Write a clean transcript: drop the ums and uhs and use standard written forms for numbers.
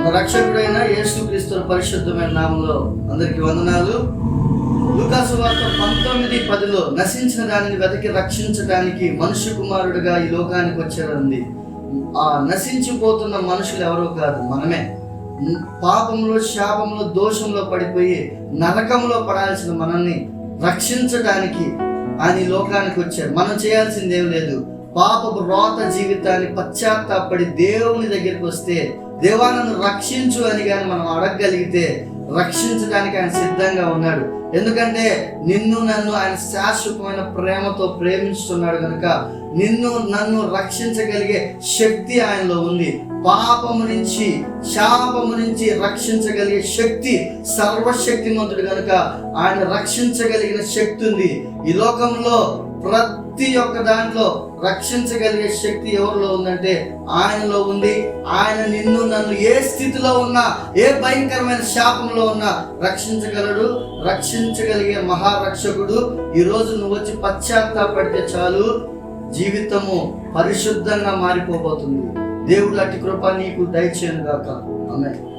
మన రక్షకుడైన యేసుక్రీస్తు పరిశుద్ధమైన నామంలో అందరికీ వందనాలు. లూకా సువార్త 19:10 నశించిన దానిని వెతికి రక్షించడానికి మనుష్య కుమారుడిగా ఈ లోకానికి వచ్చారండి. ఆ నశించిపోతున్న మనుషులు ఎవరో కాదు, మనమే. పాపంలో, శాపంలో, దోషంలో పడిపోయి నరకంలో పడాల్సిన మనల్ని రక్షించడానికి ఆయన ఈ లోకానికి వచ్చారు. మనం చేయాల్సింది ఏం లేదు. పాపపు రోత జీవితాన్ని పశ్చాత్తాపడి దేవుని దగ్గరికి వస్తే, దేవా నన్ను రక్షించు అని కానీ మనం అడగగలిగితే రక్షించడానికి ఆయన సిద్ధంగా ఉన్నాడు. ఎందుకంటే నిన్ను నన్ను ఆయన శాశ్వతమైన ప్రేమతో ప్రేమించుతున్నాడు కనుక నిన్ను నన్ను రక్షించగలిగే శక్తి ఆయనలో ఉంది. పాపము నుంచి, శాపము నుంచి రక్షించగలిగే శక్తి సర్వశక్తిమంతుడు కనుక ఆయన రక్షించగలిగిన శక్తి ఉంది. ఈ లోకంలో ప్రతి ఒక్క దాంట్లో రక్షించగలిగే శక్తి ఎవరిలో ఉందంటే ఆయనలో ఉంది. ఆయన నిన్ను నన్ను ఏ స్థితిలో ఉన్నా, ఏ భయంకరమైన శాపంలో ఉన్నా రక్షించగలడు. రక్షించగలిగే మహారక్షకుడు. ఈరోజు నువ్వు వచ్చి పశ్చాత్తాపడితే చాలు, జీవితము పరిశుద్ధంగా మారిపోబోతుంది. దేవుడు అట్టి కృప నీకు దయచేయను గాక. ఆమేన్.